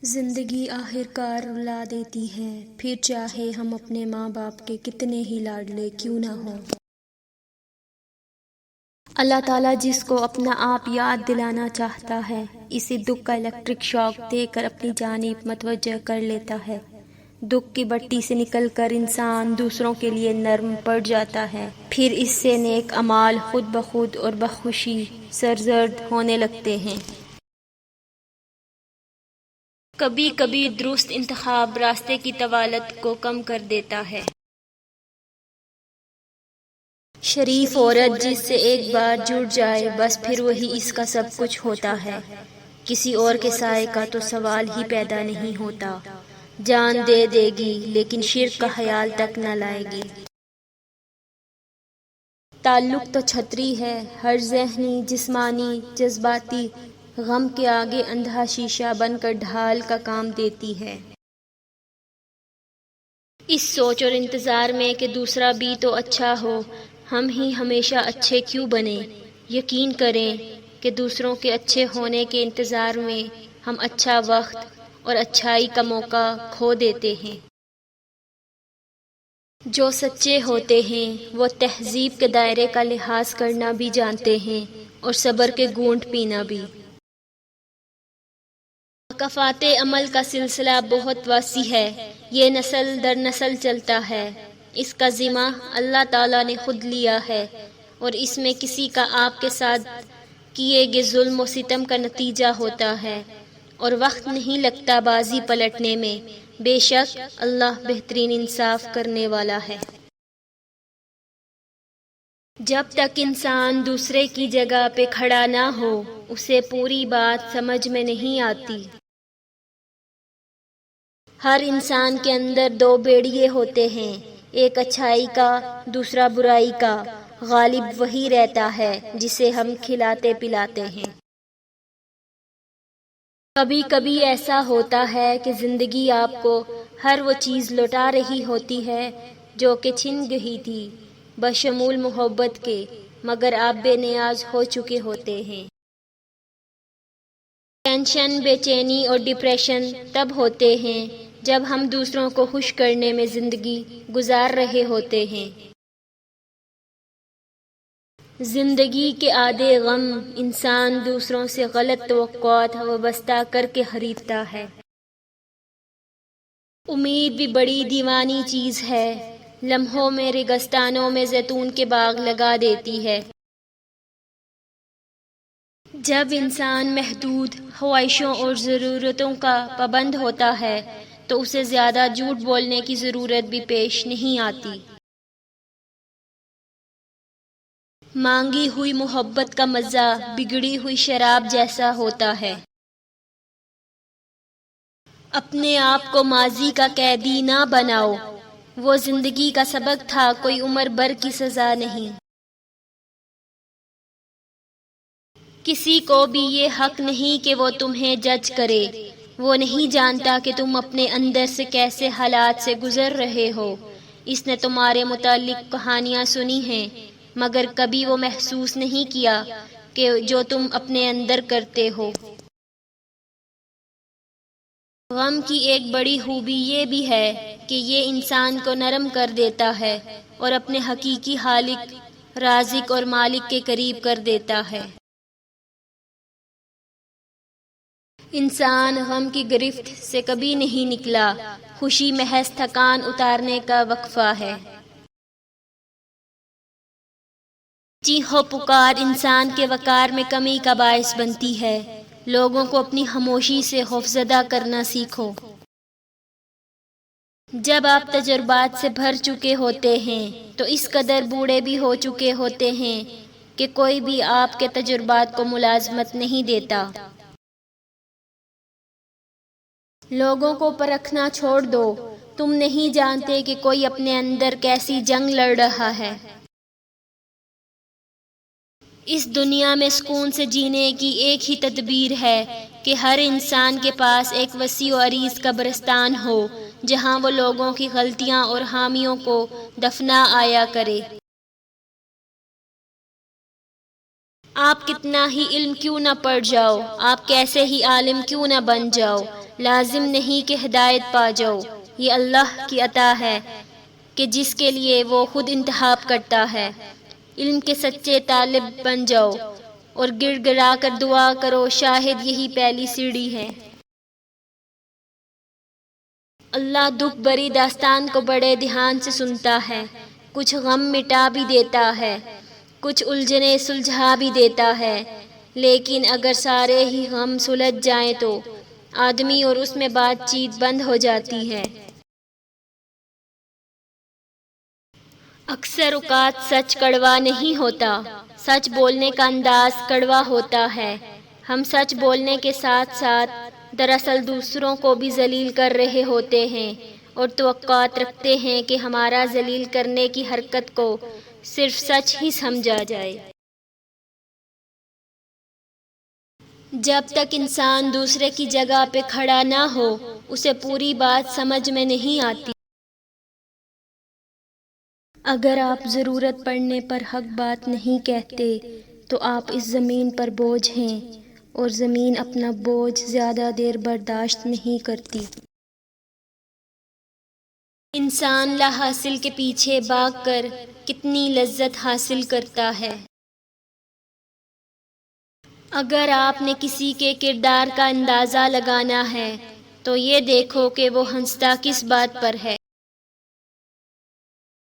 زندگی آخر کار رلا دیتی ہے، پھر چاہے ہم اپنے ماں باپ کے کتنے ہی لاڈلے کیوں نہ ہوں۔ اللہ تعالیٰ جس کو اپنا آپ یاد دلانا چاہتا ہے، اسے دکھ کا الیکٹرک شاک دے کر اپنی جانب متوجہ کر لیتا ہے۔ دکھ کی بٹی سے نکل کر انسان دوسروں کے لیے نرم پڑ جاتا ہے، پھر اس سے نیک اعمال خود بخود اور بخوشی سرزد ہونے لگتے ہیں۔ کبھی کبھی درست انتخاب راستے کی طوالت کو کم کر دیتا ہے۔ شریف عورت جس سے ایک بار جڑ جائے بس پھر وہی اس کا سب کچھ ہوتا ہے، کسی اور کے سائے کا تو سوال ہی پیدا نہیں ہوتا۔ جان دے دے گی لیکن شرک کا خیال تک نہ لائے گی۔ تعلق تو چھتری ہے، ہر ذہنی، جسمانی، جذباتی غم کے آگے اندھا شیشہ بن کر ڈھال کا کام دیتی ہے۔ اس سوچ اور انتظار میں کہ دوسرا بھی تو اچھا ہو، ہم ہی ہمیشہ اچھے کیوں بنیں؟ یقین کریں کہ دوسروں کے اچھے ہونے کے انتظار میں ہم اچھا وقت اور اچھائی کا موقع کھو دیتے ہیں۔ جو سچے ہوتے ہیں وہ تہذیب کے دائرے کا لحاظ کرنا بھی جانتے ہیں اور صبر کے گھونٹ پینا بھی۔ مکافات عمل کا سلسلہ بہت وسیع ہے، یہ نسل در نسل چلتا ہے۔ اس کا ذمہ اللہ تعالیٰ نے خود لیا ہے اور اس میں کسی کا آپ کے ساتھ کیے گئے ظلم و ستم کا نتیجہ ہوتا ہے اور وقت نہیں لگتا بازی پلٹنے میں۔ بے شک اللہ بہترین انصاف کرنے والا ہے۔ جب تک انسان دوسرے کی جگہ پہ کھڑا نہ ہو اسے پوری بات سمجھ میں نہیں آتی۔ ہر انسان کے اندر دو بیڑیے ہوتے ہیں، ایک اچھائی کا، دوسرا برائی کا۔ غالب وہی رہتا ہے جسے ہم کھلاتے پلاتے ہیں۔ کبھی کبھی ایسا ہوتا ہے کہ زندگی آپ کو ہر وہ چیز لوٹا رہی ہوتی ہے جو کہ چھن گئی تھی، بشمول محبت کے، مگر آپ بے نیاز ہو چکے ہوتے ہیں۔ ٹینشن، بے چینی اور ڈپریشن تب ہوتے ہیں جب ہم دوسروں کو خوش کرنے میں زندگی گزار رہے ہوتے ہیں۔ زندگی کے آدھے غم انسان دوسروں سے غلط توقعات وابستہ کر کے خریدتا ہے۔ امید بھی بڑی دیوانی چیز ہے، لمحوں میں ریگستانوں میں زیتون کے باغ لگا دیتی ہے۔ جب انسان محدود خواہشوں اور ضرورتوں کا پابند ہوتا ہے تو اسے زیادہ جھوٹ بولنے کی ضرورت بھی پیش نہیں آتی۔ مانگی ہوئی محبت کا مزہ بگڑی ہوئی شراب جیسا ہوتا ہے۔ اپنے آپ کو ماضی کا قیدی نہ بناؤ، وہ زندگی کا سبق تھا، کوئی عمر بھر کی سزا نہیں۔ کسی کو بھی یہ حق نہیں کہ وہ تمہیں جج کرے، وہ نہیں جانتا کہ تم اپنے اندر سے کیسے حالات سے گزر رہے ہو۔ اس نے تمہارے متعلق کہانیاں سنی ہیں مگر کبھی وہ محسوس نہیں کیا کہ جو تم اپنے اندر کرتے ہو۔ غم کی ایک بڑی خوبی یہ بھی ہے کہ یہ انسان کو نرم کر دیتا ہے اور اپنے حقیقی خالق، رازق اور مالک کے قریب کر دیتا ہے۔ انسان غم کی گرفت سے کبھی نہیں نکلا، خوشی محض تھکان اتارنے کا وقفہ ہے۔ چیخو پکار انسان کے وقار میں کمی کا باعث بنتی ہے۔ لوگوں کو اپنی خاموشی سے خوفزدہ کرنا سیکھو۔ جب آپ تجربات سے بھر چکے ہوتے ہیں تو اس قدر بوڑھے بھی ہو چکے ہوتے ہیں کہ کوئی بھی آپ کے تجربات کو ملازمت نہیں دیتا۔ لوگوں کو پرکھنا چھوڑ دو، تم نہیں جانتے کہ کوئی اپنے اندر کیسی جنگ لڑ رہا ہے۔ اس دنیا میں سکون سے جینے کی ایک ہی تدبیر ہے کہ ہر انسان کے پاس ایک وسیع و عریض قبرستان ہو جہاں وہ لوگوں کی غلطیاں اور خامیوں کو دفنا آیا کرے۔ آپ کتنا ہی علم کیوں نہ پڑھ جاؤ، آپ کیسے ہی عالم کیوں نہ بن جاؤ، لازم نہیں کہ ہدایت پا جاؤ، یہ اللہ کی عطا ہے کہ جس کے لیے وہ خود انتخاب کرتا ہے۔ علم کے سچے طالب بن جاؤ اور گڑ گڑا کر دعا کرو، شاید یہی پہلی سیڑھی ہے۔ اللہ دکھ بری داستان کو بڑے دھیان سے سنتا ہے، کچھ غم مٹا بھی دیتا ہے، کچھ الجھنیں سلجھا بھی دیتا ہے، لیکن اگر سارے ہی غم سلجھ جائیں تو آدمی اور اس میں بات چیت بند ہو جاتی ہے۔ اکثر اوقات سچ کڑوا نہیں ہوتا، سچ بولنے کا انداز کڑوا ہوتا ہے۔ ہم سچ بولنے کے ساتھ ساتھ دراصل دوسروں کو بھی ذلیل کر رہے ہوتے ہیں اور توقعات رکھتے ہیں کہ ہمارا ذلیل کرنے کی حرکت کو صرف سچ ہی سمجھا جائے۔ جب تک انسان دوسرے کی جگہ پہ کھڑا نہ ہو، اسے پوری بات سمجھ میں نہیں آتی۔ اگر آپ ضرورت پڑنے پر حق بات نہیں کہتے تو آپ اس زمین پر بوجھ ہیں، اور زمین اپنا بوجھ زیادہ دیر برداشت نہیں کرتی۔ انسان لا حاصل کے پیچھے بھاگ کر کتنی لذت حاصل کرتا ہے۔ اگر آپ نے کسی کے کردار کا اندازہ لگانا ہے تو یہ دیکھو کہ وہ ہنستا کس بات پر ہے۔